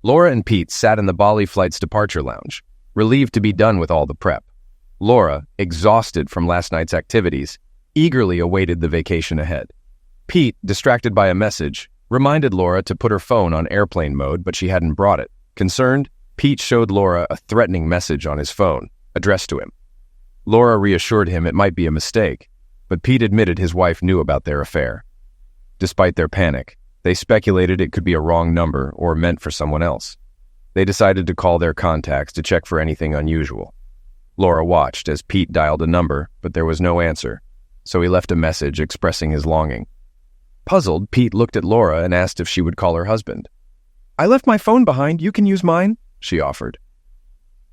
Laura and Pete sat in the Bali flight's departure lounge, relieved to be done with all the prep. Laura, exhausted from last night's activities, eagerly awaited the vacation ahead. Pete, distracted by a message, reminded Laura to put her phone on airplane mode, but she hadn't brought it. Concerned, Pete showed Laura a threatening message on his phone, addressed to him. Laura reassured him it might be a mistake, but Pete admitted his wife knew about their affair. Despite their panic, they speculated it could be a wrong number or meant for someone else. They decided to call their contacts to check for anything unusual. Laura watched as Pete dialed a number, but there was no answer, so he left a message expressing his longing. Puzzled, Pete looked at Laura and asked if she would call her husband. "I left my phone behind. You can use mine," she offered.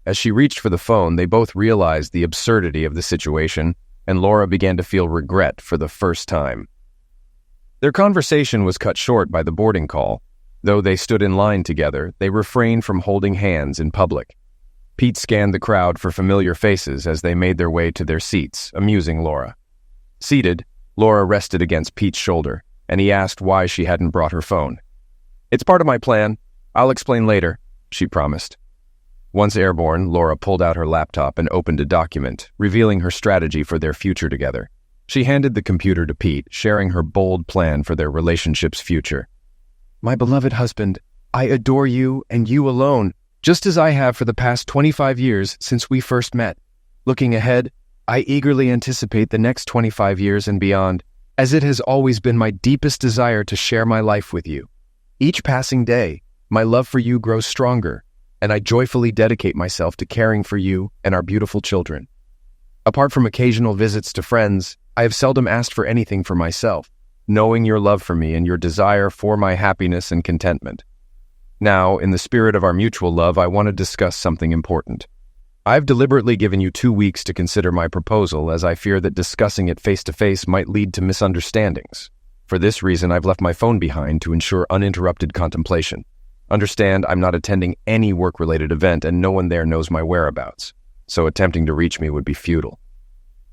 As she reached for the phone, they both realized the absurdity of the situation, and Laura began to feel regret for the first time. Their conversation was cut short by the boarding call. Though they stood in line together, they refrained from holding hands in public. Pete scanned the crowd for familiar faces as they made their way to their seats, amusing Laura. Seated, Laura rested against Pete's shoulder, and he asked why she hadn't brought her phone. "It's part of my plan. I'll explain later," she promised. Once airborne, Laura pulled out her laptop and opened a document, revealing her strategy for their future together. She handed the computer to Pete, sharing her bold plan for their relationship's future. "My beloved husband, I adore you and you alone, just as I have for the past 25 years since we first met. Looking ahead, I eagerly anticipate the next 25 years and beyond, as it has always been my deepest desire to share my life with you. Each passing day, my love for you grows stronger, and I joyfully dedicate myself to caring for you and our beautiful children. Apart from occasional visits to friends, I have seldom asked for anything for myself, knowing your love for me and your desire for my happiness and contentment. Now, in the spirit of our mutual love, I want to discuss something important. I've deliberately given you 2 weeks to consider my proposal, as I fear that discussing it face-to-face might lead to misunderstandings. For this reason, I've left my phone behind to ensure uninterrupted contemplation. Understand, I'm not attending any work-related event and no one there knows my whereabouts, so attempting to reach me would be futile.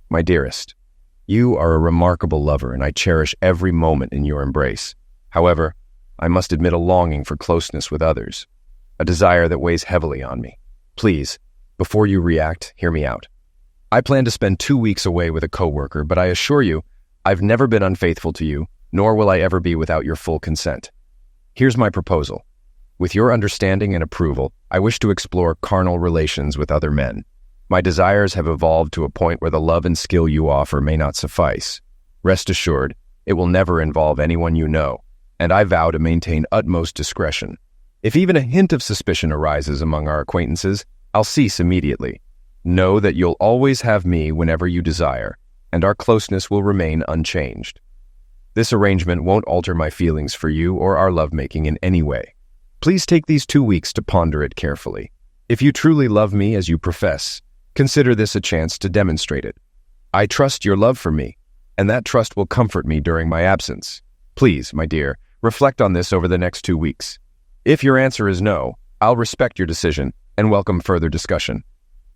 My dearest, you are a remarkable lover and I cherish every moment in your embrace. However, I must admit a longing for closeness with others, a desire that weighs heavily on me. Please, before you react, hear me out. I plan to spend 2 weeks away with a coworker, but I assure you, I've never been unfaithful to you, nor will I ever be without your full consent. Here's my proposal. With your understanding and approval, I wish to explore carnal relations with other men. My desires have evolved to a point where the love and skill you offer may not suffice. Rest assured, it will never involve anyone you know, and I vow to maintain utmost discretion. If even a hint of suspicion arises among our acquaintances, I'll cease immediately. Know that you'll always have me whenever you desire, and our closeness will remain unchanged. This arrangement won't alter my feelings for you or our lovemaking in any way. Please take these 2 weeks to ponder it carefully. If you truly love me as you profess, consider this a chance to demonstrate it. I trust your love for me, and that trust will comfort me during my absence. Please, my dear, reflect on this over the next 2 weeks. If your answer is no, I'll respect your decision and welcome further discussion.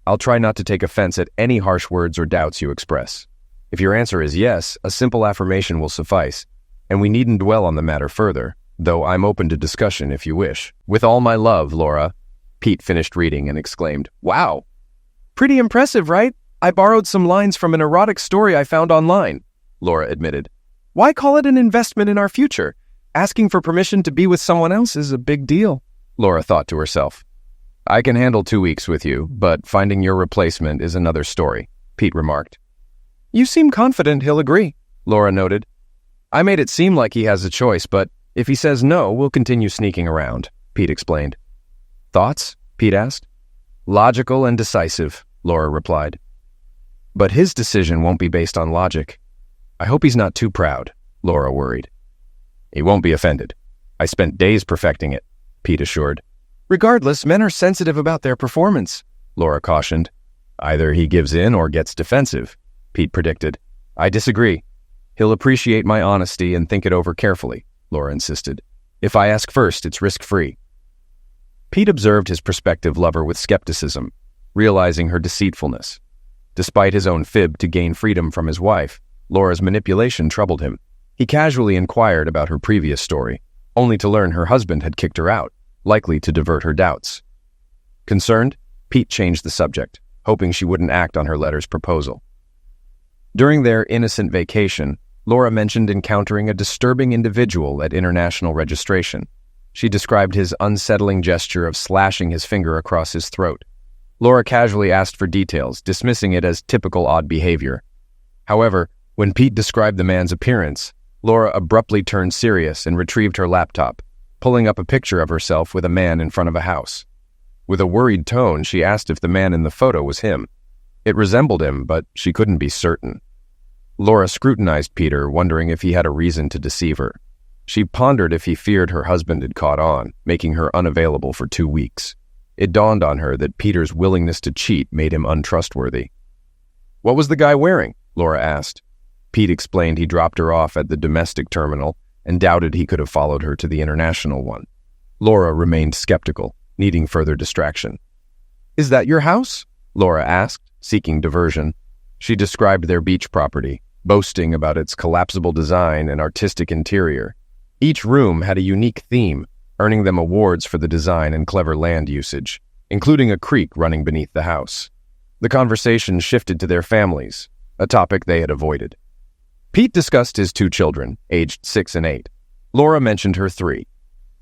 I'll try not to take offense at any harsh words or doubts you express. If your answer is yes, a simple affirmation will suffice, and we needn't dwell on the matter further, though I'm open to discussion if you wish. With all my love, Laura." Pete finished reading and exclaimed, "Wow! Pretty impressive, right? I borrowed some lines from an erotic story I found online," Laura admitted. "Why call it an investment in our future? Asking for permission to be with someone else is a big deal," Laura thought to herself. "I can handle 2 weeks with you, but finding your replacement is another story," Pete remarked. "You seem confident he'll agree," Laura noted. "I made it seem like he has a choice, but if he says no, we'll continue sneaking around," Pete explained. "Thoughts?" Pete asked. "Logical and decisive," Laura replied. "But his decision won't be based on logic. I hope he's not too proud," Laura worried. "He won't be offended. I spent days perfecting it," Pete assured. "Regardless, men are sensitive about their performance," Laura cautioned. "Either he gives in or gets defensive," Pete predicted. "I disagree. He'll appreciate my honesty and think it over carefully," Laura insisted. "If I ask first, it's risk-free." Pete observed his prospective lover with skepticism, realizing her deceitfulness. Despite his own fib to gain freedom from his wife, Laura's manipulation troubled him. He casually inquired about her previous story, only to learn her husband had kicked her out. likely to divert her doubts. Concerned, Pete changed the subject, hoping she wouldn't act on her letter's proposal. During their innocent vacation, Laura mentioned encountering a disturbing individual at international registration. She described his unsettling gesture of slashing his finger across his throat. Laura casually asked for details, dismissing it as typical odd behavior. However, when Pete described the man's appearance, Laura abruptly turned serious and retrieved her laptop, pulling up a picture of herself with a man in front of a house. With a worried tone, she asked if the man in the photo was him. It resembled him, but she couldn't be certain. Laura scrutinized Peter, wondering if he had a reason to deceive her. She pondered if he feared her husband had caught on, making her unavailable for 2 weeks. It dawned on her that Peter's willingness to cheat made him untrustworthy. "What was the guy wearing?" Laura asked. Pete explained he dropped her off at the domestic terminal and doubted he could have followed her to the international one. Laura remained skeptical, needing further distraction. "Is that your house?" Laura asked, seeking diversion. She described their beach property, boasting about its collapsible design and artistic interior. Each room had a unique theme, earning them awards for the design and clever land usage, including a creek running beneath the house. The conversation shifted to their families, a topic they had avoided. Pete discussed his 2 children, aged 6 and 8. Laura mentioned her 3.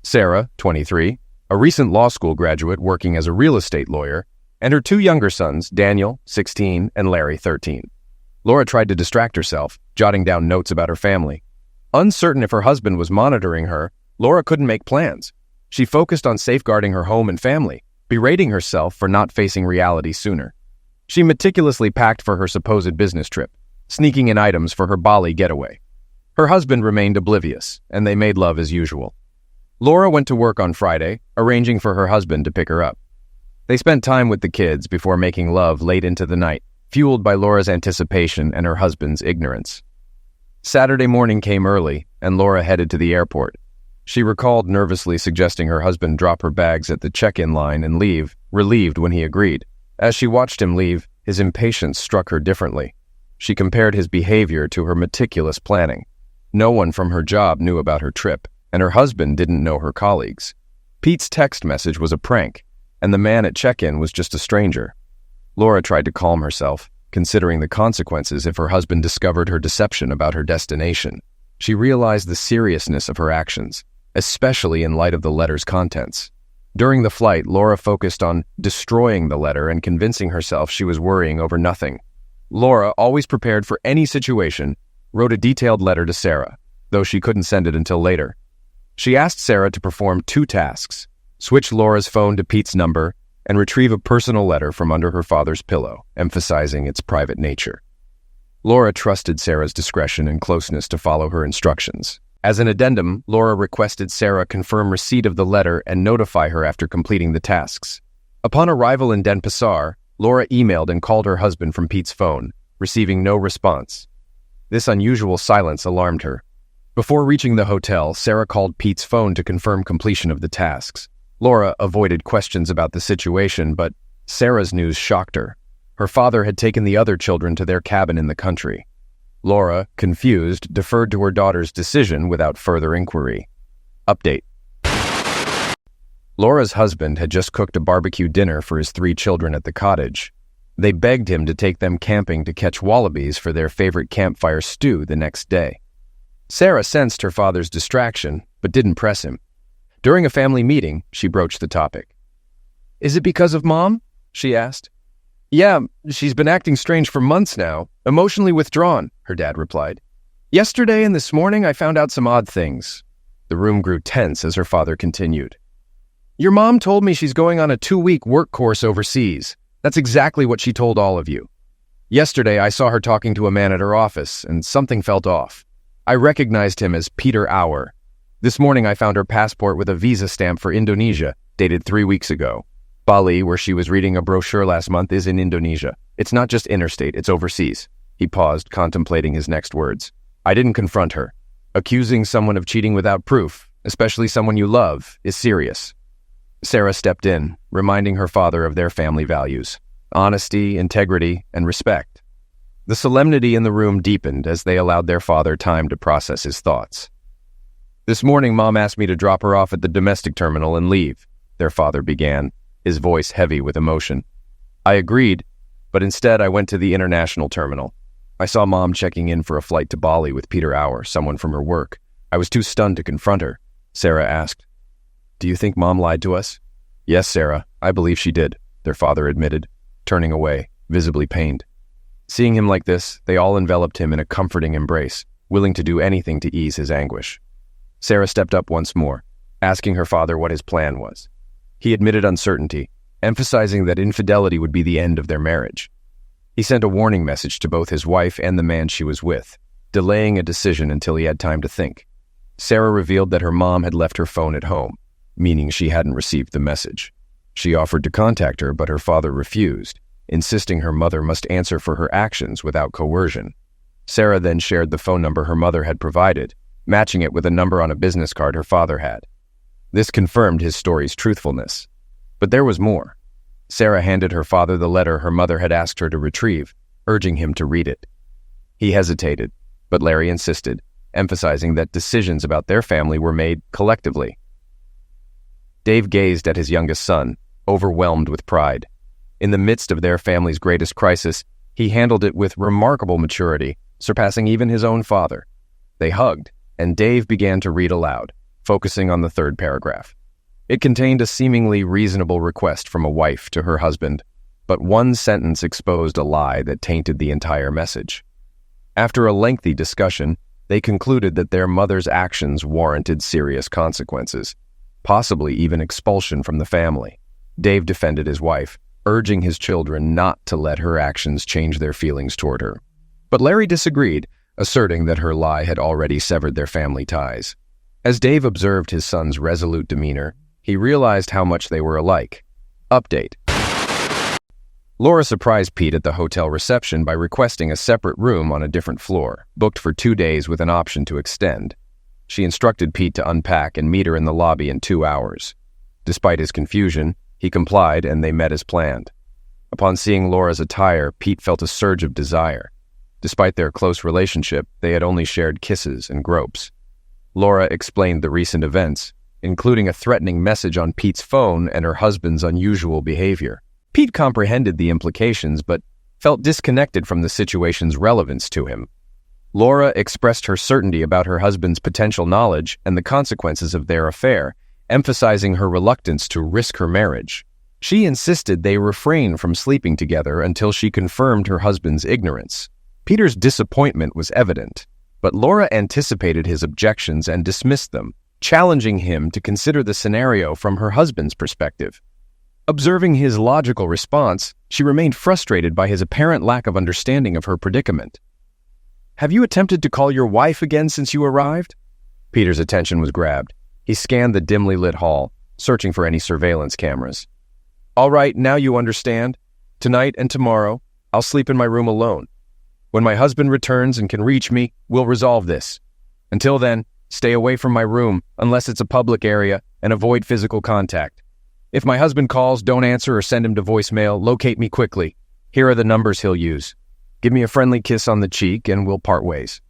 Sarah, 23, a recent law school graduate working as a real estate lawyer, and her 2 younger sons, Daniel, 16, and Larry, 13. Laura tried to distract herself, jotting down notes about her family. Uncertain if her husband was monitoring her, Laura couldn't make plans. She focused on safeguarding her home and family, berating herself for not facing reality sooner. She meticulously packed for her supposed business trip, sneaking in items for her Bali getaway. Her husband remained oblivious, and they made love as usual. Laura went to work on Friday, arranging for her husband to pick her up. They spent time with the kids before making love late into the night, fueled by Laura's anticipation and her husband's ignorance. Saturday morning came early, and Laura headed to the airport. She recalled nervously suggesting her husband drop her bags at the check-in line and leave, relieved when he agreed. As she watched him leave, his impatience struck her differently. She compared his behavior to her meticulous planning. No one from her job knew about her trip, and her husband didn't know her colleagues. Pete's text message was a prank, and the man at check-in was just a stranger. Laura tried to calm herself, considering the consequences if her husband discovered her deception about her destination. She realized the seriousness of her actions, especially in light of the letter's contents. During the flight, Laura focused on destroying the letter and convincing herself she was worrying over nothing. Laura, always prepared for any situation, wrote a detailed letter to Sarah, though she couldn't send it until later. She asked Sarah to perform 2 tasks: switch Laura's phone to Pete's number and retrieve a personal letter from under her father's pillow, emphasizing its private nature. Laura trusted Sarah's discretion and closeness to follow her instructions. As an addendum, Laura requested Sarah confirm receipt of the letter and notify her after completing the tasks. Upon arrival in Denpasar, Laura emailed and called her husband from Pete's phone, receiving no response. This unusual silence alarmed her. Before reaching the hotel, Sarah called Pete's phone to confirm completion of the tasks. Laura avoided questions about the situation, but Sarah's news shocked her. Her father had taken the other children to their cabin in the country. Laura, confused, deferred to her daughter's decision without further inquiry. Update. Laura's husband had just cooked a barbecue dinner for his 3 children at the cottage. They begged him to take them camping to catch wallabies for their favorite campfire stew the next day. Sarah sensed her father's distraction, but didn't press him. During a family meeting, she broached the topic. "Is it because of Mom?" she asked. "Yeah, she's been acting strange for months now, emotionally withdrawn," her dad replied. "Yesterday and this morning I found out some odd things." The room grew tense as her father continued. "Your mom told me she's going on a 2-week work course overseas. That's exactly what she told all of you. Yesterday I saw her talking to a man at her office, and something felt off. I recognized him as Peter Auer. This morning I found her passport with a visa stamp for Indonesia, dated 3 weeks ago. Bali, where she was reading a brochure last month, is in Indonesia. It's not just interstate, it's overseas." He paused, contemplating his next words. "I didn't confront her. Accusing someone of cheating without proof, especially someone you love, is serious." Sarah stepped in, reminding her father of their family values: honesty, integrity, and respect. The solemnity in the room deepened as they allowed their father time to process his thoughts. "This morning, Mom asked me to drop her off at the domestic terminal and leave. their father began, his voice heavy with emotion. I agreed, but instead I went to the international terminal. I saw Mom checking in for a flight to Bali with Peter Auer, someone from her work. I was too stunned to confront her. Sarah asked, "Do you think Mom lied to us?" "Yes, Sarah, I believe she did," their father admitted, turning away, visibly pained. Seeing him like this, they all enveloped him in a comforting embrace, willing to do anything to ease his anguish. Sarah stepped up once more, asking her father what his plan was. He admitted uncertainty, emphasizing that infidelity would be the end of their marriage. He sent a warning message to both his wife and the man she was with, delaying a decision until he had time to think. Sarah revealed that her mom had left her phone at home, meaning she hadn't received the message. She offered to contact her, but her father refused, insisting her mother must answer for her actions without coercion. Sarah then shared the phone number her mother had provided, matching it with a number on a business card her father had. This confirmed his story's truthfulness. But there was more. Sarah handed her father the letter her mother had asked her to retrieve, urging him to read it. He hesitated, but Larry insisted, emphasizing that decisions about their family were made collectively. Dave gazed at his youngest son, overwhelmed with pride. In the midst of their family's greatest crisis, he handled it with remarkable maturity, surpassing even his own father. They hugged, and Dave began to read aloud, focusing on the third paragraph. It contained a seemingly reasonable request from a wife to her husband, but one sentence exposed a lie that tainted the entire message. After a lengthy discussion, they concluded that their mother's actions warranted serious consequences, possibly even expulsion from the family. Dave defended his wife, urging his children not to let her actions change their feelings toward her. But Larry disagreed, asserting that her lie had already severed their family ties. As Dave observed his son's resolute demeanor, he realized how much they were alike. Update. Laura surprised Pete at the hotel reception by requesting a separate room on a different floor, booked for 2 days with an option to extend. She instructed Pete to unpack and meet her in the lobby in 2 hours. Despite his confusion, he complied and they met as planned. Upon seeing Laura's attire, Pete felt a surge of desire. Despite their close relationship, they had only shared kisses and gropes. Laura explained the recent events, including a threatening message on Pete's phone and her husband's unusual behavior. Pete comprehended the implications, but felt disconnected from the situation's relevance to him. Laura expressed her certainty about her husband's potential knowledge and the consequences of their affair, emphasizing her reluctance to risk her marriage. She insisted they refrain from sleeping together until she confirmed her husband's ignorance. Peter's disappointment was evident, but Laura anticipated his objections and dismissed them, challenging him to consider the scenario from her husband's perspective. Observing his logical response, she remained frustrated by his apparent lack of understanding of her predicament. "Have you attempted to call your wife again since you arrived?" Peter's attention was grabbed. He scanned the dimly lit hall, searching for any surveillance cameras. "All right, now you understand. Tonight and tomorrow, I'll sleep in my room alone. When my husband returns and can reach me, we'll resolve this. Until then, stay away from my room, unless it's a public area, and avoid physical contact. If my husband calls, don't answer or send him to voicemail. Locate me quickly. Here are the numbers he'll use. Give me a friendly kiss on the cheek and we'll part ways."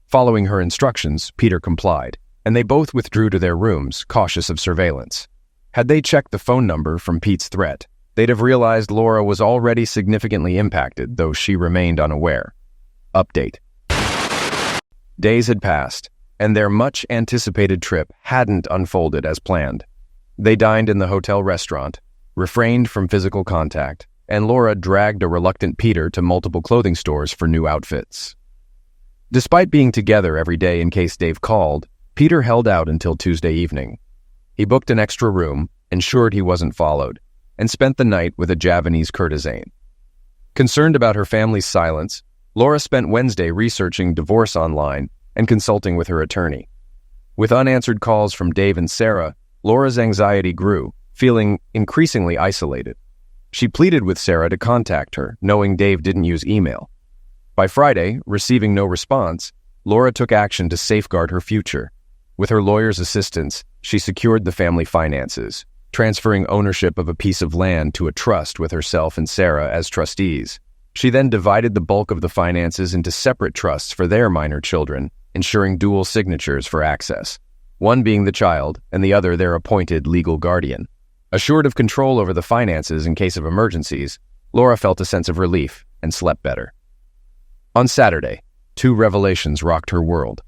Following her instructions, Peter complied, and they both withdrew to their rooms, cautious of surveillance. Had they checked the phone number from Pete's threat, they'd have realized Laura was already significantly impacted, though she remained unaware. Update. Days had passed, and their much-anticipated trip hadn't unfolded as planned. They dined in the hotel restaurant, refrained from physical contact, and Laura dragged a reluctant Peter to multiple clothing stores for new outfits. Despite being together every day in case Dave called, Peter held out until Tuesday evening. He booked an extra room, ensured he wasn't followed, and spent the night with a Javanese courtesan. Concerned about her family's silence, Laura spent Wednesday researching divorce online and consulting with her attorney. With unanswered calls from Dave and Sarah, Laura's anxiety grew, feeling increasingly isolated. She pleaded with Sarah to contact her, knowing Dave didn't use email. By Friday, receiving no response, Laura took action to safeguard her future. With her lawyer's assistance, she secured the family finances, transferring ownership of a piece of land to a trust with herself and Sarah as trustees. She then divided the bulk of the finances into separate trusts for their minor children, ensuring dual signatures for access, one being the child and the other their appointed legal guardian. Assured of control over the finances in case of emergencies, Laura felt a sense of relief and slept better. On Saturday, two revelations rocked her world.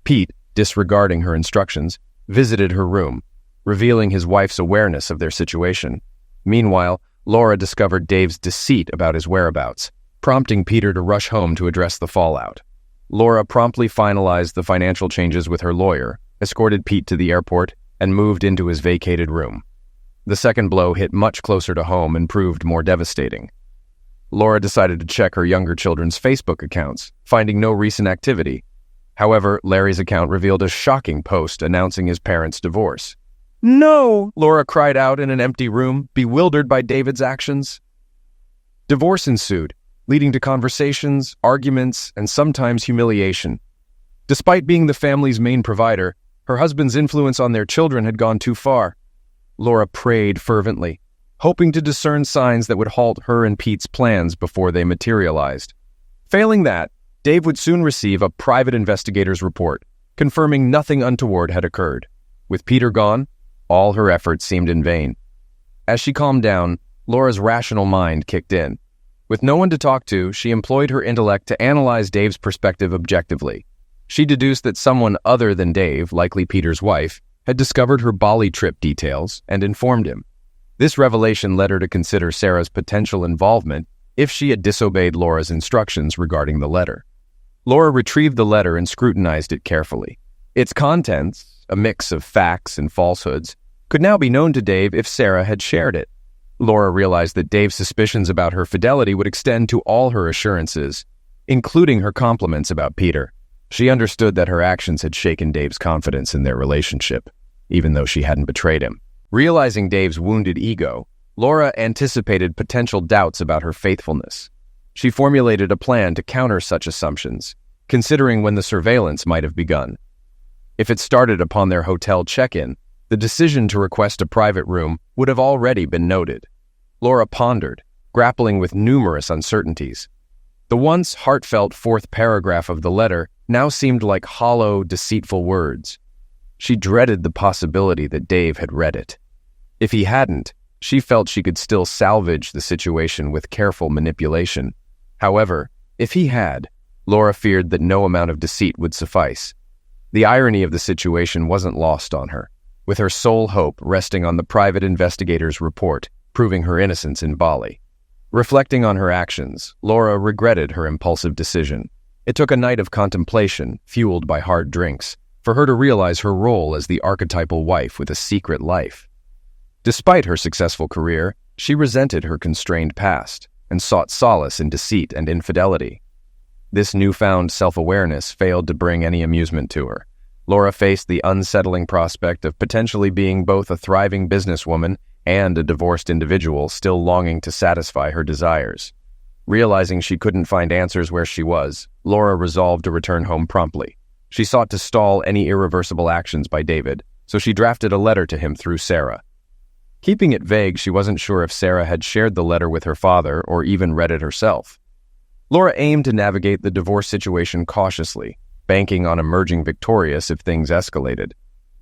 Pete, disregarding her instructions, visited her room, revealing his wife's awareness of their situation. Meanwhile, Laura discovered Dave's deceit about his whereabouts, prompting Peter to rush home to address the fallout. Laura promptly finalized the financial changes with her lawyer, escorted Pete to the airport, and moved into his vacated room. The second blow hit much closer to home and proved more devastating. Laura decided to check her younger children's Facebook accounts, finding no recent activity. However, Larry's account revealed a shocking post announcing his parents' divorce. "No!" Laura cried out in an empty room, bewildered by David's actions. Divorce ensued, leading to conversations, arguments, and sometimes humiliation. Despite being the family's main provider, her husband's influence on their children had gone too far. Laura prayed fervently, hoping to discern signs that would halt her and Pete's plans before they materialized. Failing that, Dave would soon receive a private investigator's report, confirming nothing untoward had occurred. With Peter gone, all her efforts seemed in vain. As she calmed down, Laura's rational mind kicked in. With no one to talk to, she employed her intellect to analyze Dave's perspective objectively. She deduced that someone other than Dave, likely Peter's wife, had discovered her Bali trip details and informed him. This revelation led her to consider Sarah's potential involvement if she had disobeyed Laura's instructions regarding the letter. Laura retrieved the letter and scrutinized it carefully. Its contents, a mix of facts and falsehoods, could now be known to Dave if Sarah had shared it. Laura realized that Dave's suspicions about her fidelity would extend to all her assurances, including her compliments about Peter. She understood that her actions had shaken Dave's confidence in their relationship, even though she hadn't betrayed him. Realizing Dave's wounded ego, Laura anticipated potential doubts about her faithfulness. She formulated a plan to counter such assumptions, considering when the surveillance might have begun. If it started upon their hotel check-in, the decision to request a private room would have already been noted. Laura pondered, grappling with numerous uncertainties. The once heartfelt fourth paragraph of the letter now seemed like hollow, deceitful words. She dreaded the possibility that Dave had read it. If he hadn't, she felt she could still salvage the situation with careful manipulation. However, if he had, Laura feared that no amount of deceit would suffice. The irony of the situation wasn't lost on her, with her sole hope resting on the private investigator's report proving her innocence in Bali. Reflecting on her actions, Laura regretted her impulsive decision. It took a night of contemplation, fueled by hard drinks, for her to realize her role as the archetypal wife with a secret life. Despite her successful career, she resented her constrained past and sought solace in deceit and infidelity. This newfound self-awareness failed to bring any amusement to her. Laura faced the unsettling prospect of potentially being both a thriving businesswoman and a divorced individual still longing to satisfy her desires. Realizing she couldn't find answers where she was, Laura resolved to return home promptly. She sought to stall any irreversible actions by David, so she drafted a letter to him through Sarah. Keeping it vague, she wasn't sure if Sarah had shared the letter with her father or even read it herself. Laura aimed to navigate the divorce situation cautiously, banking on emerging victorious if things escalated.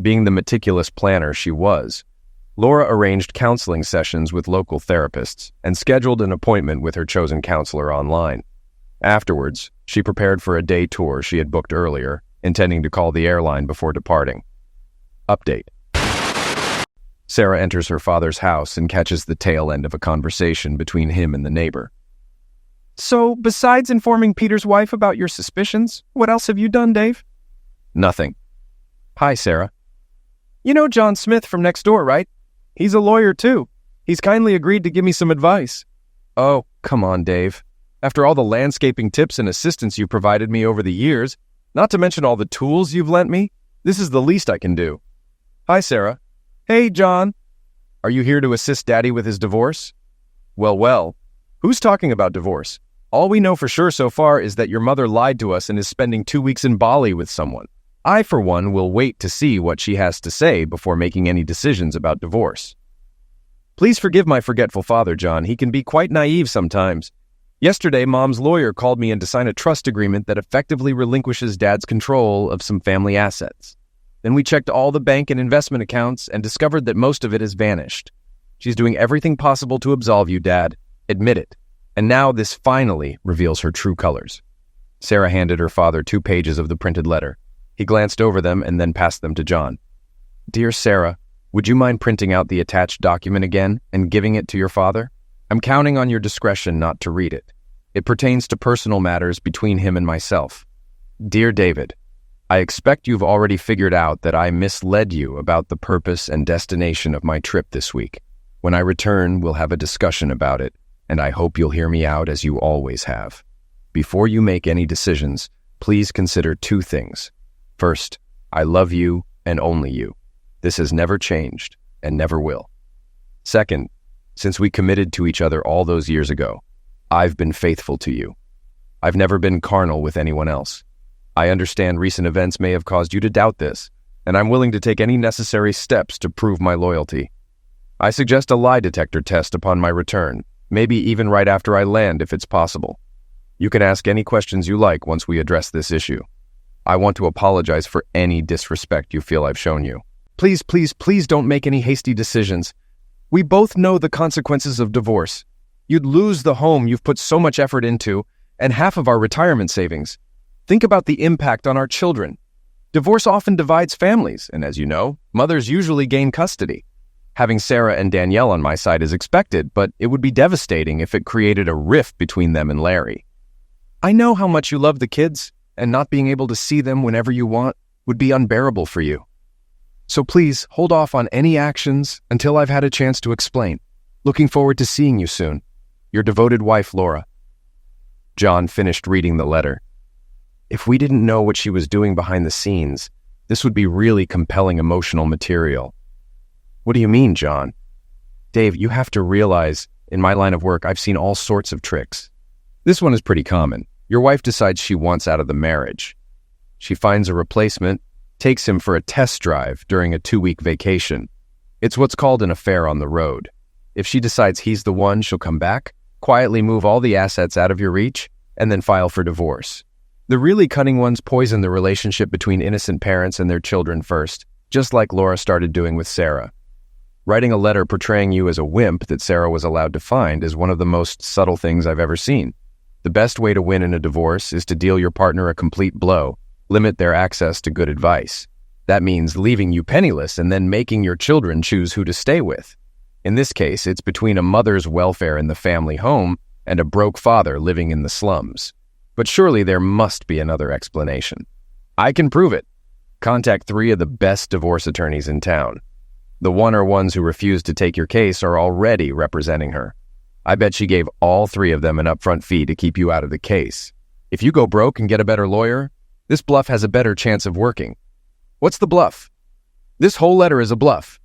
Being the meticulous planner she was, Laura arranged counseling sessions with local therapists and scheduled an appointment with her chosen counselor online. Afterwards, she prepared for a day tour she had booked earlier, intending to call the airline before departing. Update. Sarah enters her father's house and catches the tail end of a conversation between him and the neighbor. "So, besides informing Peter's wife about your suspicions, what else have you done, Dave?" "Nothing." "Hi, Sarah." "You know John Smith from next door, right? He's a lawyer, too. He's kindly agreed to give me some advice." "Oh, come on, Dave. After all the landscaping tips and assistance you provided me over the years, not to mention all the tools you've lent me, this is the least I can do." "Hi, Sarah." "Hey, John. Are you here to assist Daddy with his divorce?" Well, who's talking about divorce? All we know for sure so far is that your mother lied to us and is spending 2 weeks in Bali with someone. I, for one, will wait to see what she has to say before making any decisions about divorce." "Please forgive my forgetful father, John. He can be quite naive sometimes. Yesterday, Mom's lawyer called me in to sign a trust agreement that effectively relinquishes Dad's control of some family assets. Then we checked all the bank and investment accounts and discovered that most of it has vanished. She's doing everything possible to absolve you, Dad. Admit it. And now this finally reveals her true colors. Sarah handed her father 2 pages of the printed letter. He glanced over them and then passed them to John. Dear Sarah, would you mind printing out the attached document again and giving it to your father? I'm counting on your discretion not to read it. It pertains to personal matters between him and myself. Dear David, I expect you've already figured out that I misled you about the purpose and destination of my trip this week. When I return, we'll have a discussion about it, and I hope you'll hear me out as you always have. Before you make any decisions, please consider 2 things. First, I love you and only you. This has never changed and never will. Second, since we committed to each other all those years ago, I've been faithful to you. I've never been carnal with anyone else. I understand recent events may have caused you to doubt this, and I'm willing to take any necessary steps to prove my loyalty. I suggest a lie detector test upon my return, maybe even right after I land if it's possible. You can ask any questions you like once we address this issue. I want to apologize for any disrespect you feel I've shown you. Please, please, please don't make any hasty decisions. We both know the consequences of divorce. You'd lose the home you've put so much effort into and half of our retirement savings. Think about the impact on our children. Divorce often divides families, and as you know, mothers usually gain custody. Having Sarah and Danielle on my side is expected, but it would be devastating if it created a rift between them and Larry. I know how much you love the kids, and not being able to see them whenever you want would be unbearable for you. So please hold off on any actions until I've had a chance to explain. Looking forward to seeing you soon. Your devoted wife, Laura. John finished reading the letter. If we didn't know what she was doing behind the scenes, this would be really compelling emotional material. What do you mean, John? Dave, you have to realize, in my line of work, I've seen all sorts of tricks. This one is pretty common. Your wife decides she wants out of the marriage. She finds a replacement, takes him for a test drive during a 2-week vacation. It's what's called an affair on the road. If she decides he's the one, she'll come back, quietly move all the assets out of your reach, and then file for divorce. The really cunning ones poison the relationship between innocent parents and their children first, just like Laura started doing with Sarah. Writing a letter portraying you as a wimp that Sarah was allowed to find is one of the most subtle things I've ever seen. The best way to win in a divorce is to deal your partner a complete blow, limit their access to good advice. That means leaving you penniless and then making your children choose who to stay with. In this case, it's between a mother's welfare in the family home and a broke father living in the slums. But surely there must be another explanation. I can prove it. Contact 3 of the best divorce attorneys in town. The ones who refuse to take your case are already representing her. I bet she gave all 3 of them an upfront fee to keep you out of the case. If you go broke and get a better lawyer, this bluff has a better chance of working. What's the bluff? This whole letter is a bluff.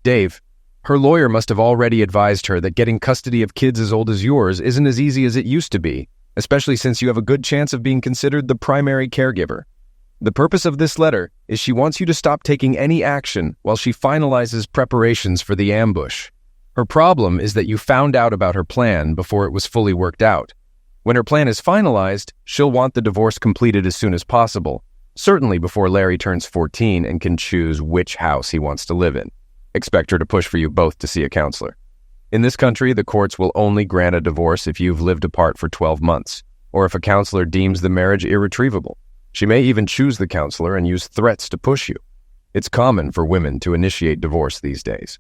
Dave, her lawyer must have already advised her that getting custody of kids as old as yours isn't as easy as it used to be, especially since you have a good chance of being considered the primary caregiver. The purpose of this letter is she wants you to stop taking any action while she finalizes preparations for the ambush. Her problem is that you found out about her plan before it was fully worked out. When her plan is finalized, she'll want the divorce completed as soon as possible, certainly before Larry turns 14 and can choose which house he wants to live in. Expect her to push for you both to see a counselor. In this country, the courts will only grant a divorce if you've lived apart for 12 months, or if a counselor deems the marriage irretrievable. She may even choose the counselor and use threats to push you. It's common for women to initiate divorce these days.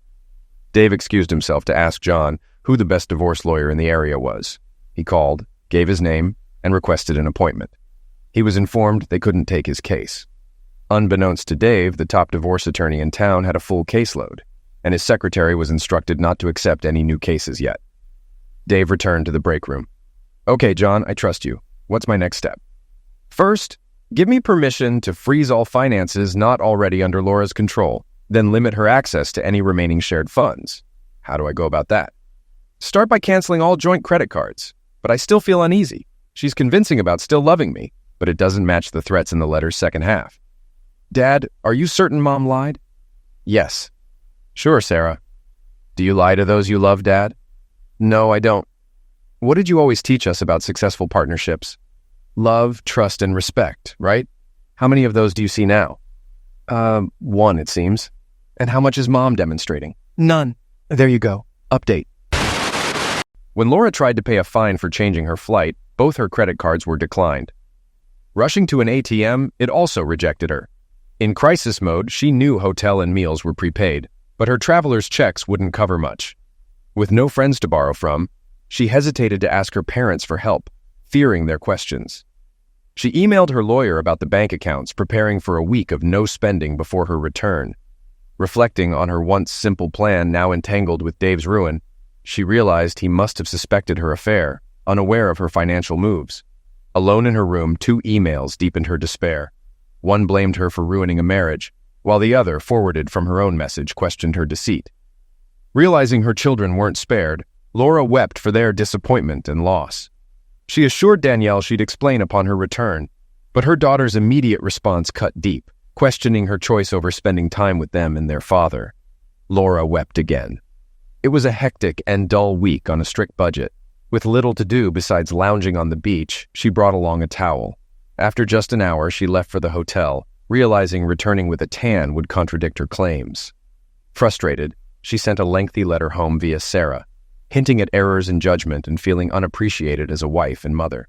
Dave excused himself to ask John who the best divorce lawyer in the area was. He called, gave his name, and requested an appointment. He was informed they couldn't take his case. Unbeknownst to Dave, the top divorce attorney in town had a full caseload, and his secretary was instructed not to accept any new cases yet. Dave returned to the break room. Okay, John, I trust you. What's my next step? First, give me permission to freeze all finances not already under Laura's control, then limit her access to any remaining shared funds. How do I go about that? Start by canceling all joint credit cards, but I still feel uneasy. She's convincing about still loving me, but it doesn't match the threats in the letter's second half. Dad, are you certain Mom lied? Yes. Sure, Sarah. Do you lie to those you love, Dad? No, I don't. What did you always teach us about successful partnerships? Love, trust, and respect, right? How many of those do you see now? 1, it seems. And how much is Mom demonstrating? None. There you go. Update. When Laura tried to pay a fine for changing her flight, both her credit cards were declined. Rushing to an ATM, it also rejected her. In crisis mode, she knew hotel and meals were prepaid, but her traveler's checks wouldn't cover much. With no friends to borrow from, she hesitated to ask her parents for help, fearing their questions. She emailed her lawyer about the bank accounts, preparing for a week of no spending before her return. Reflecting on her once simple plan now entangled with Dave's ruin, she realized he must have suspected her affair, unaware of her financial moves. Alone in her room, 2 emails deepened her despair. One blamed her for ruining a marriage, while the other, forwarded from her own message, questioned her deceit. Realizing her children weren't spared, Laura wept for their disappointment and loss. She assured Danielle she'd explain upon her return, but her daughter's immediate response cut deep, questioning her choice over spending time with them and their father. Laura wept again. It was a hectic and dull week on a strict budget. With little to do besides lounging on the beach, she brought along a towel. After just an hour, she left for the hotel, realizing returning with a tan would contradict her claims. Frustrated, she sent a lengthy letter home via Sarah, hinting at errors in judgment and feeling unappreciated as a wife and mother.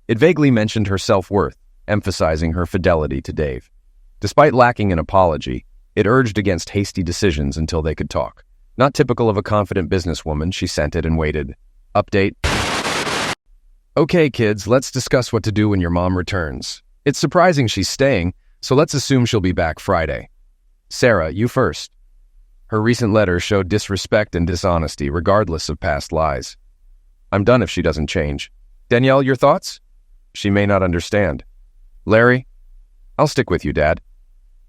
It vaguely mentioned her self-worth, emphasizing her fidelity to Dave. Despite lacking an apology, it urged against hasty decisions until they could talk. Not typical of a confident businesswoman, she sent it and waited. Update. Okay, kids, let's discuss what to do when your mom returns. It's surprising she's staying, so let's assume she'll be back Friday. Sarah, you first. Her recent letter showed disrespect and dishonesty, regardless of past lies. I'm done if she doesn't change. Danielle, your thoughts? She may not understand. Larry? I'll stick with you, Dad.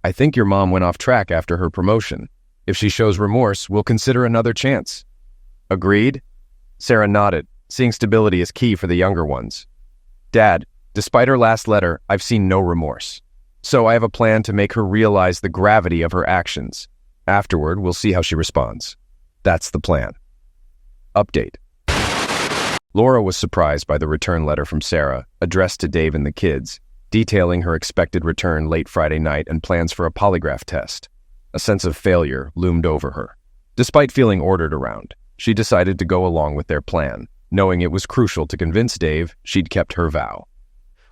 I think your mom went off track after her promotion. If she shows remorse, we'll consider another chance. Agreed? Sarah nodded, seeing stability as key for the younger ones. Dad, despite her last letter, I've seen no remorse. So I have a plan to make her realize the gravity of her actions. Afterward, we'll see how she responds. That's the plan. Update. Laura was surprised by the return letter from Sarah, addressed to Dave and the kids, detailing her expected return late Friday night and plans for a polygraph test. A sense of failure loomed over her. Despite feeling ordered around, she decided to go along with their plan, knowing it was crucial to convince Dave she'd kept her vow.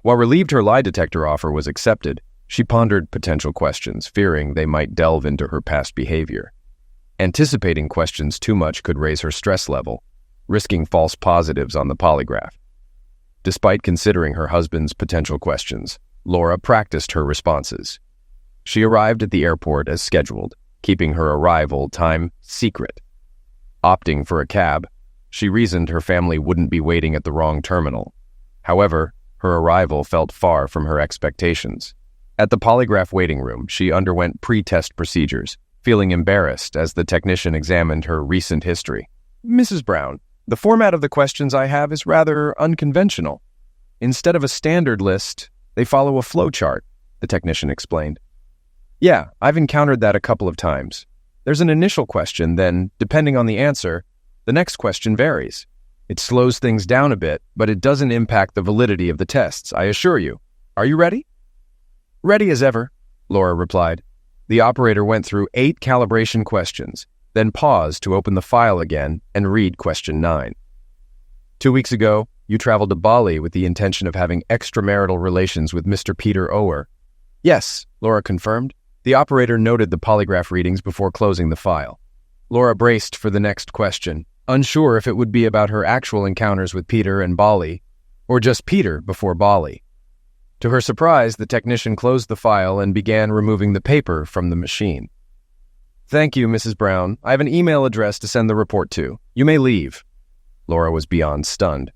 While relieved her lie detector offer was accepted, she pondered potential questions, fearing they might delve into her past behavior. Anticipating questions too much could raise her stress level, risking false positives on the polygraph. Despite considering her husband's potential questions, Laura practiced her responses. She arrived at the airport as scheduled, keeping her arrival time secret. Opting for a cab, she reasoned her family wouldn't be waiting at the wrong terminal. However, her arrival felt far from her expectations. At the polygraph waiting room, she underwent pre-test procedures, feeling embarrassed as the technician examined her recent history. Mrs. Brown, the format of the questions I have is rather unconventional. Instead of a standard list, they follow a flowchart, the technician explained. Yeah, I've encountered that a couple of times. There's an initial question, then, depending on the answer, the next question varies. It slows things down a bit, but it doesn't impact the validity of the tests, I assure you. Are you ready? Ready as ever, Laura replied. The operator went through 8 calibration questions, then paused to open the file again and read question 9. 2 weeks ago, you traveled to Bali with the intention of having extramarital relations with Mr. Peter Ower. Yes, Laura confirmed. The operator noted the polygraph readings before closing the file. Laura braced for the next question, unsure if it would be about her actual encounters with Peter and Bali, or just Peter before Bali. To her surprise, the technician closed the file and began removing the paper from the machine. Thank you, Mrs. Brown. I have an email address to send the report to. You may leave. Laura was beyond stunned.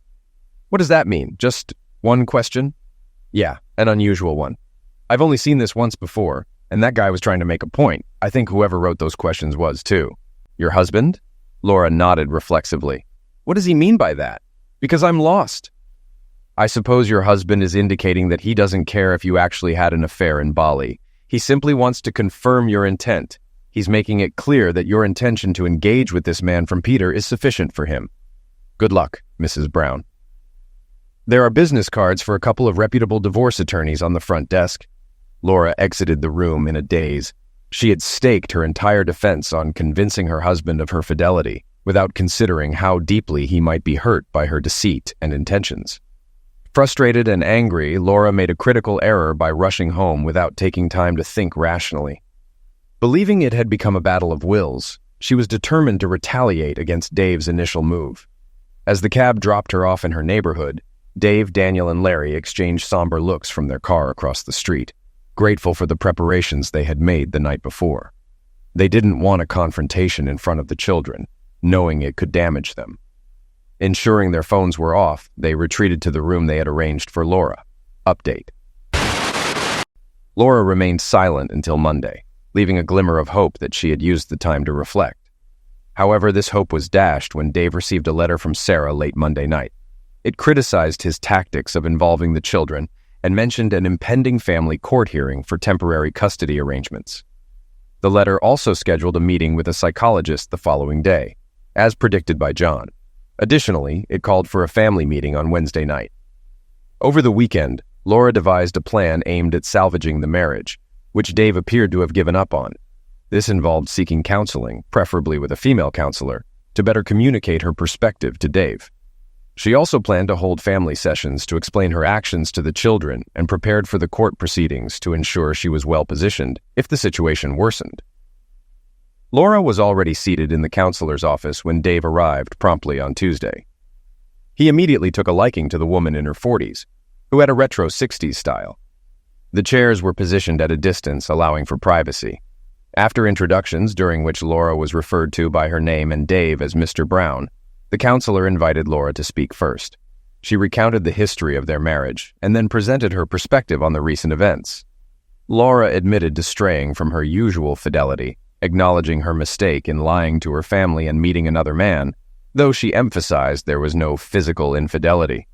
What does that mean? Just one question? Yeah, an unusual one. I've only seen this once before, and that guy was trying to make a point. I think whoever wrote those questions was, too. Your husband? Laura nodded reflexively. What does he mean by that? Because I'm lost. I suppose your husband is indicating that he doesn't care if you actually had an affair in Bali. He simply wants to confirm your intent. He's making it clear that your intention to engage with this man from Peter is sufficient for him. Good luck, Mrs. Brown. There are business cards for a couple of reputable divorce attorneys on the front desk. Laura exited the room in a daze. She had staked her entire defense on convincing her husband of her fidelity, without considering how deeply he might be hurt by her deceit and intentions. Frustrated and angry, Laura made a critical error by rushing home without taking time to think rationally. Believing it had become a battle of wills, she was determined to retaliate against Dave's initial move. As the cab dropped her off in her neighborhood, Dave, Daniel, and Larry exchanged somber looks from their car across the street, grateful for the preparations they had made the night before. They didn't want a confrontation in front of the children, knowing it could damage them. Ensuring their phones were off, they retreated to the room they had arranged for Laura. Update. Laura remained silent until Monday, leaving a glimmer of hope that she had used the time to reflect. However, this hope was dashed when Dave received a letter from Sarah late Monday night. It criticized his tactics of involving the children and mentioned an impending family court hearing for temporary custody arrangements. The letter also scheduled a meeting with a psychologist the following day, as predicted by John. Additionally, it called for a family meeting on Wednesday night. Over the weekend, Laura devised a plan aimed at salvaging the marriage, which Dave appeared to have given up on. This involved seeking counseling, preferably with a female counselor, to better communicate her perspective to Dave. She also planned to hold family sessions to explain her actions to the children and prepared for the court proceedings to ensure she was well-positioned if the situation worsened. Laura was already seated in the counselor's office when Dave arrived promptly on Tuesday. He immediately took a liking to the woman in her 40s, who had a retro 60s style. The chairs were positioned at a distance, allowing for privacy. After introductions, during which Laura was referred to by her name and Dave as Mr. Brown, the counselor invited Laura to speak first. She recounted the history of their marriage and then presented her perspective on the recent events. Laura admitted to straying from her usual fidelity, acknowledging her mistake in lying to her family and meeting another man, though she emphasized there was no physical infidelity.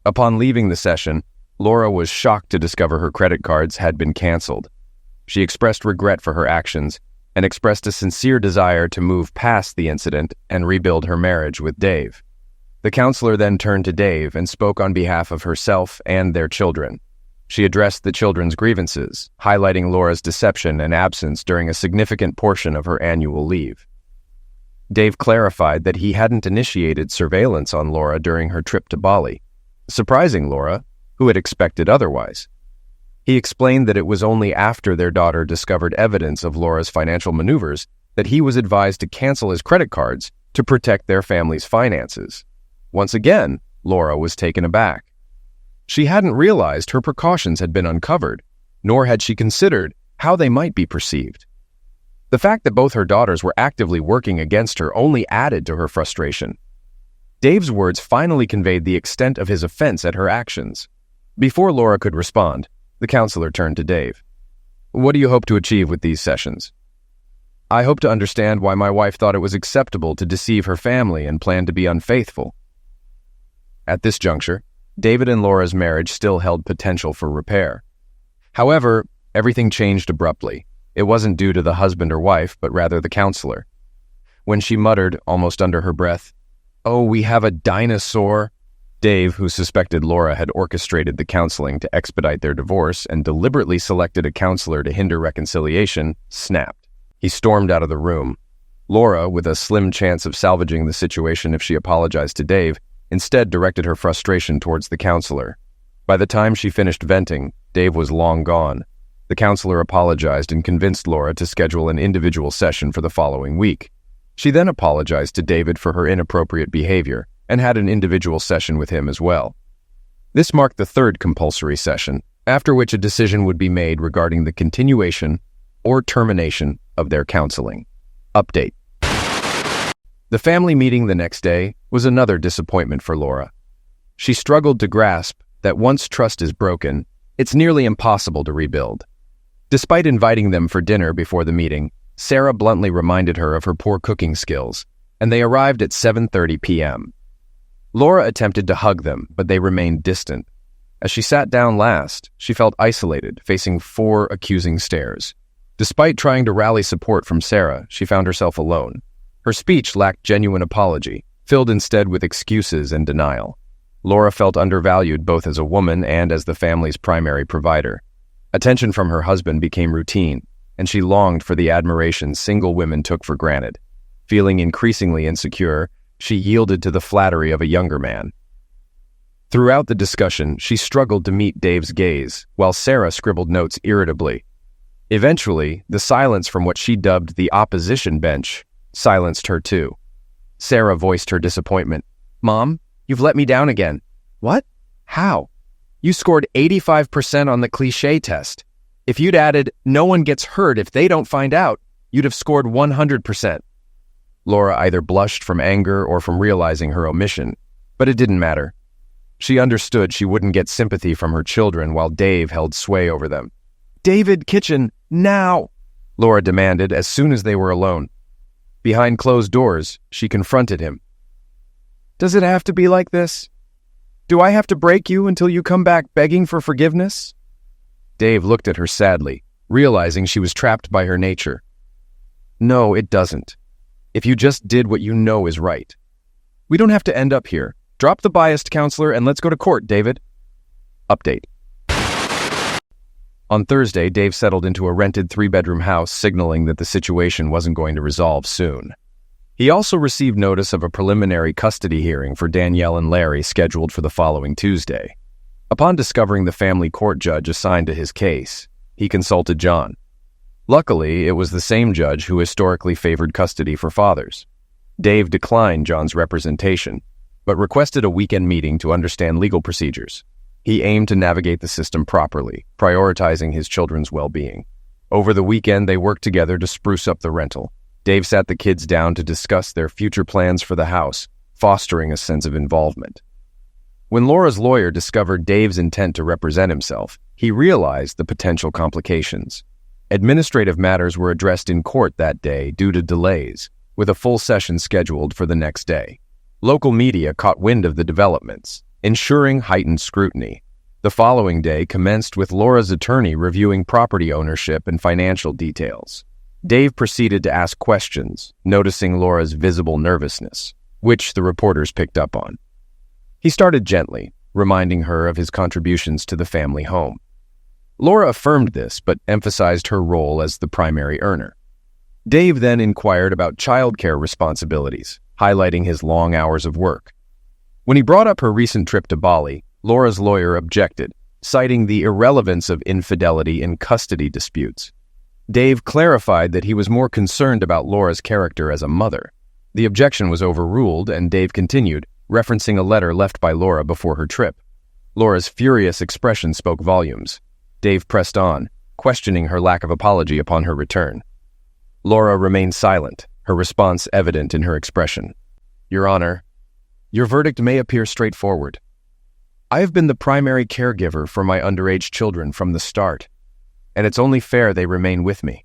Upon leaving the session, Laura was shocked to discover her credit cards had been canceled. She expressed regret for her actions and expressed a sincere desire to move past the incident and rebuild her marriage with Dave. The counselor then turned to Dave and spoke on behalf of herself and their children. She addressed the children's grievances, highlighting Laura's deception and absence during a significant portion of her annual leave. Dave clarified that he hadn't initiated surveillance on Laura during her trip to Bali, surprising Laura, who had expected otherwise. He explained that it was only after their daughter discovered evidence of Laura's financial maneuvers that he was advised to cancel his credit cards to protect their family's finances. Once again, Laura was taken aback. She hadn't realized her precautions had been uncovered, nor had she considered how they might be perceived. The fact that both her daughters were actively working against her only added to her frustration. Dave's words finally conveyed the extent of his offense at her actions. Before Laura could respond, the counselor turned to Dave. "What do you hope to achieve with these sessions?" "I hope to understand why my wife thought it was acceptable to deceive her family and plan to be unfaithful." At this juncture, David and Laura's marriage still held potential for repair. However, everything changed abruptly. It wasn't due to the husband or wife, but rather the counselor. When she muttered, almost under her breath, "Oh, we have a dinosaur," Dave, who suspected Laura had orchestrated the counseling to expedite their divorce and deliberately selected a counselor to hinder reconciliation, snapped. He stormed out of the room. Laura, with a slim chance of salvaging the situation if she apologized to Dave, instead directed her frustration towards the counselor. By the time she finished venting, Dave was long gone. The counselor apologized and convinced Laura to schedule an individual session for the following week. She then apologized to David for her inappropriate behavior and had an individual session with him as well. This marked the third compulsory session, after which a decision would be made regarding the continuation or termination of their counseling. Update. The family meeting the next day was another disappointment for Laura. She struggled to grasp that once trust is broken, it's nearly impossible to rebuild. Despite inviting them for dinner before the meeting, Sarah bluntly reminded her of her poor cooking skills, and they arrived at 7:30 p.m. Laura attempted to hug them, but they remained distant. As she sat down last, she felt isolated, facing 4 accusing stares. Despite trying to rally support from Sarah, she found herself alone. Her speech lacked genuine apology, filled instead with excuses and denial. Laura felt undervalued both as a woman and as the family's primary provider. Attention from her husband became routine, and she longed for the admiration single women took for granted. Feeling increasingly insecure, she yielded to the flattery of a younger man. Throughout the discussion, she struggled to meet Dave's gaze, while Sarah scribbled notes irritably. Eventually, the silence from what she dubbed the opposition bench silenced her too. Sarah voiced her disappointment. "Mom, you've let me down again." "What? How?" "You scored 85% on the cliché test. If you'd added, 'no one gets hurt if they don't find out,' you'd have scored 100%. Laura either blushed from anger or from realizing her omission, but it didn't matter. She understood she wouldn't get sympathy from her children while Dave held sway over them. "David, kitchen, now!" Laura demanded as soon as they were alone. Behind closed doors, she confronted him. "Does it have to be like this? Do I have to break you until you come back begging for forgiveness?" Dave looked at her sadly, realizing she was trapped by her nature. "No, it doesn't. If you just did what you know is right. We don't have to end up here. Drop the biased counselor and let's go to court, David." Update. On Thursday, Dave settled into a rented 3-bedroom house, signaling that the situation wasn't going to resolve soon. He also received notice of a preliminary custody hearing for Danielle and Larry scheduled for the following Tuesday. Upon discovering the family court judge assigned to his case, he consulted John. Luckily, it was the same judge who historically favored custody for fathers. Dave declined John's representation, but requested a weekend meeting to understand legal procedures. He aimed to navigate the system properly, prioritizing his children's well-being. Over the weekend, they worked together to spruce up the rental. Dave sat the kids down to discuss their future plans for the house, fostering a sense of involvement. When Laura's lawyer discovered Dave's intent to represent himself, he realized the potential complications. Administrative matters were addressed in court that day due to delays, with a full session scheduled for the next day. Local media caught wind of the developments, ensuring heightened scrutiny. The following day commenced with Laura's attorney reviewing property ownership and financial details. Dave proceeded to ask questions, noticing Laura's visible nervousness, which the reporters picked up on. He started gently, reminding her of his contributions to the family home. Laura affirmed this, but emphasized her role as the primary earner. Dave then inquired about childcare responsibilities, highlighting his long hours of work. When he brought up her recent trip to Bali, Laura's lawyer objected, citing the irrelevance of infidelity in custody disputes. Dave clarified that he was more concerned about Laura's character as a mother. The objection was overruled, and Dave continued, referencing a letter left by Laura before her trip. Laura's furious expression spoke volumes. Dave pressed on, questioning her lack of apology upon her return. Laura remained silent, her response evident in her expression. "Your Honor, your verdict may appear straightforward. I have been the primary caregiver for my underage children from the start, and it's only fair they remain with me,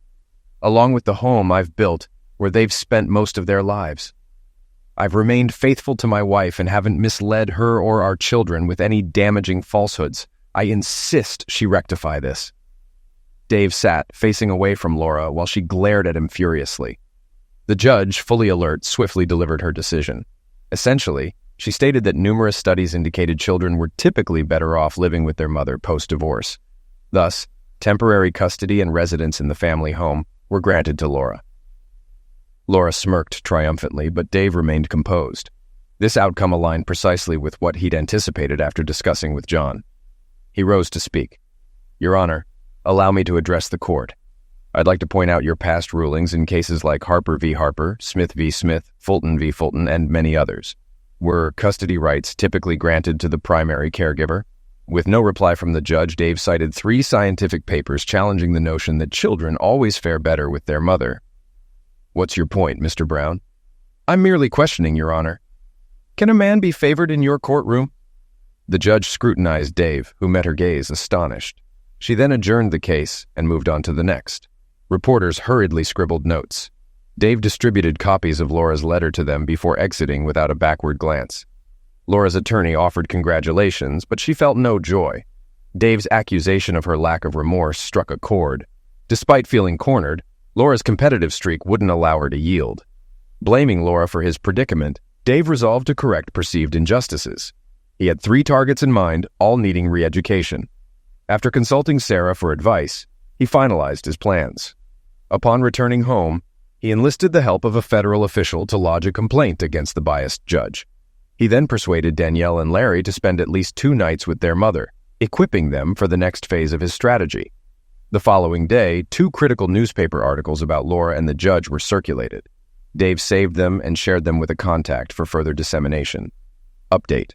along with the home I've built where they've spent most of their lives. I've remained faithful to my wife and haven't misled her or our children with any damaging falsehoods. I insist she rectify this." Dave sat, facing away from Laura while she glared at him furiously. The judge, fully alert, swiftly delivered her decision. Essentially, she stated that numerous studies indicated children were typically better off living with their mother post-divorce. Thus, temporary custody and residence in the family home were granted to Laura. Laura smirked triumphantly, but Dave remained composed. This outcome aligned precisely with what he'd anticipated after discussing with John. He rose to speak. "Your Honor, allow me to address the court. I'd like to point out your past rulings in cases like Harper v. Harper, Smith v. Smith, Fulton v. Fulton, and many others. Were custody rights typically granted to the primary caregiver?" With no reply from the judge, Dave cited 3 scientific papers challenging the notion that children always fare better with their mother. "What's your point, Mr. Brown?" "I'm merely questioning, Your Honor. Can a man be favored in your courtroom?" The judge scrutinized Dave, who met her gaze astonished. She then adjourned the case and moved on to the next. Reporters hurriedly scribbled notes. Dave distributed copies of Laura's letter to them before exiting without a backward glance. Laura's attorney offered congratulations, but she felt no joy. Dave's accusation of her lack of remorse struck a chord. Despite feeling cornered, Laura's competitive streak wouldn't allow her to yield. Blaming Laura for his predicament, Dave resolved to correct perceived injustices. He had 3 targets in mind, all needing re-education. After consulting Sarah for advice, he finalized his plans. Upon returning home, He enlisted the help of a federal official to lodge a complaint against the biased judge. He then persuaded Danielle and Larry to spend at least 2 nights with their mother, equipping them for the next phase of his strategy. The following day, 2 critical newspaper articles about Laura and the judge were circulated. Dave saved them and shared them with a contact for further dissemination. Update.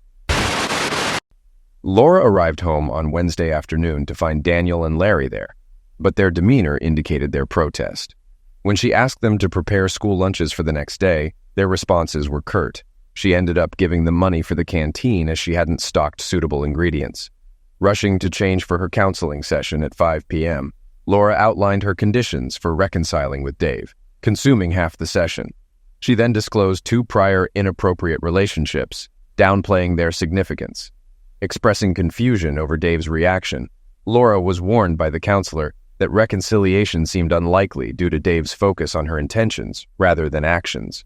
Laura arrived home on Wednesday afternoon to find Daniel and Larry there, but their demeanor indicated their protest. When she asked them to prepare school lunches for the next day, their responses were curt. She ended up giving them money for the canteen as she hadn't stocked suitable ingredients. Rushing to change for her counseling session at 5 p.m., Laura outlined her conditions for reconciling with Dave, consuming half the session. She then disclosed 2 prior inappropriate relationships, downplaying their significance. Expressing confusion over Dave's reaction, Laura was warned by the counselor that reconciliation seemed unlikely due to Dave's focus on her intentions rather than actions.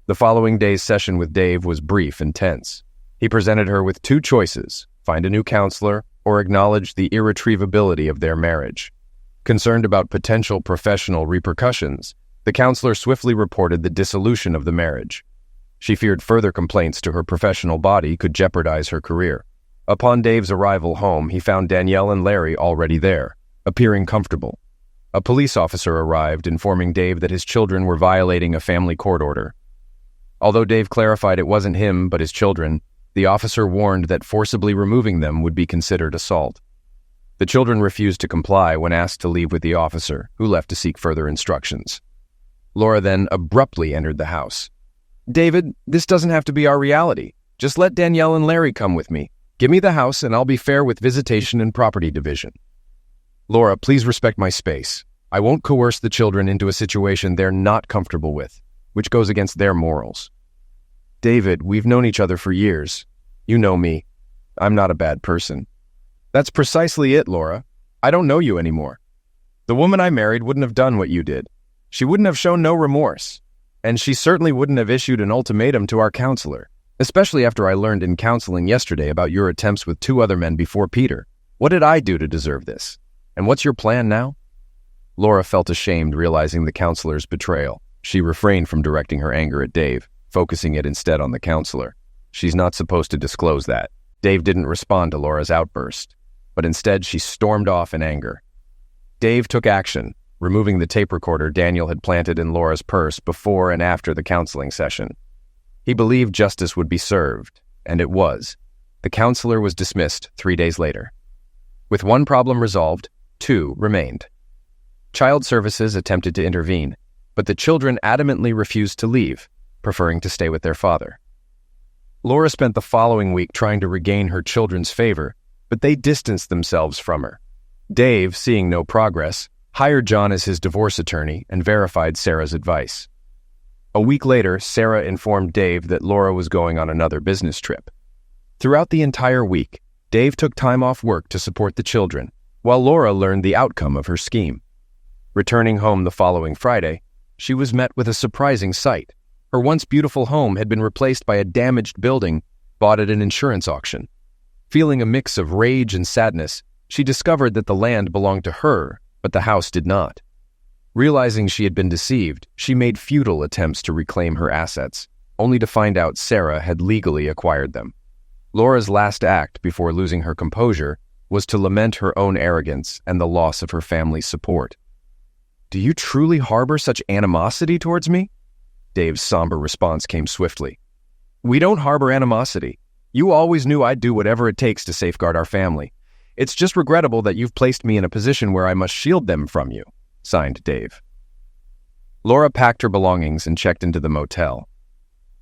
The following day's session with Dave was brief and tense. He presented her with 2 choices: find a new counselor or acknowledge the irretrievability of their marriage. Concerned about potential professional repercussions, the counselor swiftly reported the dissolution of the marriage. She feared further complaints to her professional body could jeopardize her career. Upon Dave's arrival home, he found Danielle and Larry already there, appearing comfortable. A police officer arrived, informing Dave that his children were violating a family court order. Although Dave clarified it wasn't him but his children, the officer warned that forcibly removing them would be considered assault. The children refused to comply when asked to leave with the officer, who left to seek further instructions. Laura then abruptly entered the house. "David, this doesn't have to be our reality. Just let Danielle and Larry come with me. Give me the house and I'll be fair with visitation and property division." "Laura, please respect my space. I won't coerce the children into a situation they're not comfortable with, which goes against their morals." "David, we've known each other for years. You know me. I'm not a bad person." "That's precisely it, Laura. I don't know you anymore. The woman I married wouldn't have done what you did. She wouldn't have shown no remorse. And she certainly wouldn't have issued an ultimatum to our counselor, especially after I learned in counseling yesterday about your attempts with 2 other men before Peter. What did I do to deserve this? And what's your plan now?" Laura felt ashamed realizing the counselor's betrayal. She refrained from directing her anger at Dave, focusing it instead on the counselor. She's not supposed to disclose that. Dave didn't respond to Laura's outburst, but instead she stormed off in anger. Dave took action, removing the tape recorder Daniel had planted in Laura's purse before and after the counseling session. He believed justice would be served, and it was. The counselor was dismissed 3 days later. With 1 problem resolved, 2 remained. Child Services attempted to intervene, but the children adamantly refused to leave, preferring to stay with their father. Laura spent the following week trying to regain her children's favor, but they distanced themselves from her. Dave, seeing no progress, hired John as his divorce attorney and verified Sarah's advice. A week later, Sarah informed Dave that Laura was going on another business trip. Throughout the entire week, Dave took time off work to support the children, while Laura learned the outcome of her scheme. Returning home the following Friday, she was met with a surprising sight. Her once beautiful home had been replaced by a damaged building bought at an insurance auction. Feeling a mix of rage and sadness, she discovered that the land belonged to her, but the house did not. Realizing she had been deceived, she made futile attempts to reclaim her assets, only to find out Sarah had legally acquired them. Laura's last act before losing her composure was to lament her own arrogance and the loss of her family's support. "Do you truly harbor such animosity towards me?" Dave's somber response came swiftly. "We don't harbor animosity. You always knew I'd do whatever it takes to safeguard our family. It's just regrettable that you've placed me in a position where I must shield them from you," signed Dave. Laura packed her belongings and checked into the motel.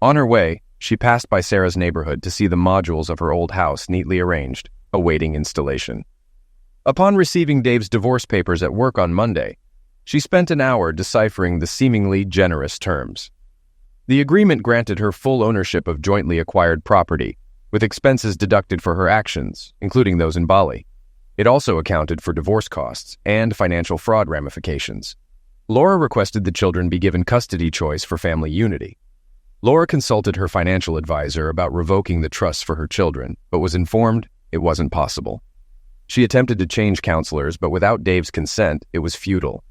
On her way, she passed by Sarah's neighborhood to see the modules of her old house neatly arranged, awaiting installation. Upon receiving Dave's divorce papers at work on Monday, she spent an hour deciphering the seemingly generous terms. The agreement granted her full ownership of jointly acquired property, with expenses deducted for her actions, including those in Bali. It also accounted for divorce costs and financial fraud ramifications. Laura requested the children be given custody choice for family unity. Laura consulted her financial advisor about revoking the trusts for her children, but was informed it wasn't possible. She attempted to change counselors, but without Dave's consent, it was futile.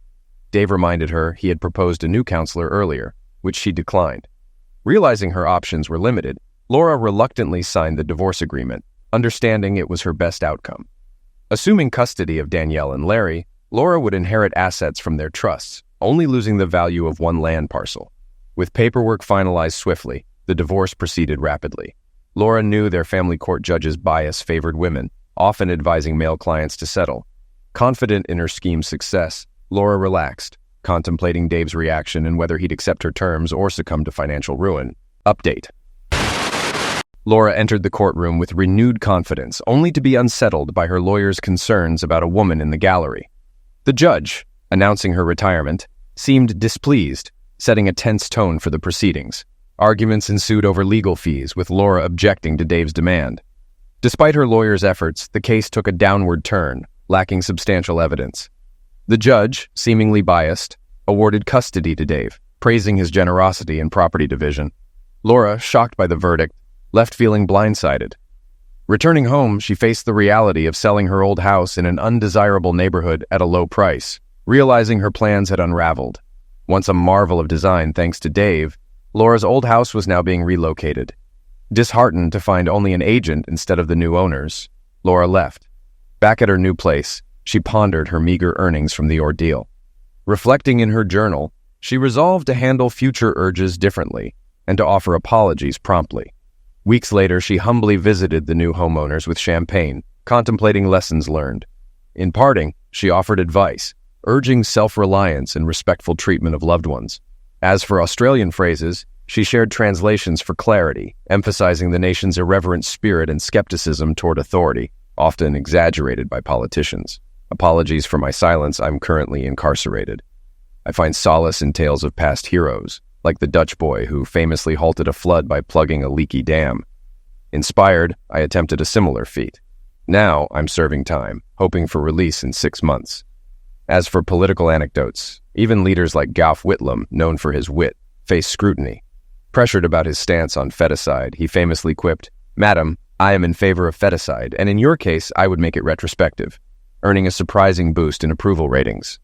Dave reminded her he had proposed a new counselor earlier, which she declined. Realizing her options were limited, Laura reluctantly signed the divorce agreement, understanding it was her best outcome. Assuming custody of Danielle and Larry, Laura would inherit assets from their trusts, only losing the value of one land parcel. With paperwork finalized swiftly, the divorce proceeded rapidly. Laura knew their family court judge's bias favored women, often advising male clients to settle. Confident in her scheme's success, Laura relaxed, contemplating Dave's reaction and whether he'd accept her terms or succumb to financial ruin. Update. Laura entered the courtroom with renewed confidence, only to be unsettled by her lawyer's concerns about a woman in the gallery. The judge, announcing her retirement, seemed displeased, setting a tense tone for the proceedings. Arguments ensued over legal fees, with Laura objecting to Dave's demand. Despite her lawyer's efforts, the case took a downward turn, lacking substantial evidence. The judge, seemingly biased, awarded custody to Dave, praising his generosity and property division. Laura, shocked by the verdict, left feeling blindsided. Returning home, she faced the reality of selling her old house in an undesirable neighborhood at a low price, realizing her plans had unraveled. Once a marvel of design thanks to Dave, Laura's old house was now being relocated. Disheartened to find only an agent instead of the new owners, Laura left. Back at her new place, she pondered her meager earnings from the ordeal. Reflecting in her journal, she resolved to handle future urges differently and to offer apologies promptly. Weeks later, she humbly visited the new homeowners with champagne, contemplating lessons learned. In parting, she offered advice, urging self-reliance and respectful treatment of loved ones. As for Australian phrases, she shared translations for clarity, emphasizing the nation's irreverent spirit and skepticism toward authority, often exaggerated by politicians. Apologies for my silence, I'm currently incarcerated. I find solace in tales of past heroes, like the Dutch boy who famously halted a flood by plugging a leaky dam. Inspired, I attempted a similar feat. Now I'm serving time, hoping for release in 6 months. As for political anecdotes, even leaders like Gough Whitlam, known for his wit, face scrutiny. Pressured about his stance on feticide, he famously quipped, "Madam, I am in favor of feticide, and in your case, I would make it retrospective," earning a surprising boost in approval ratings.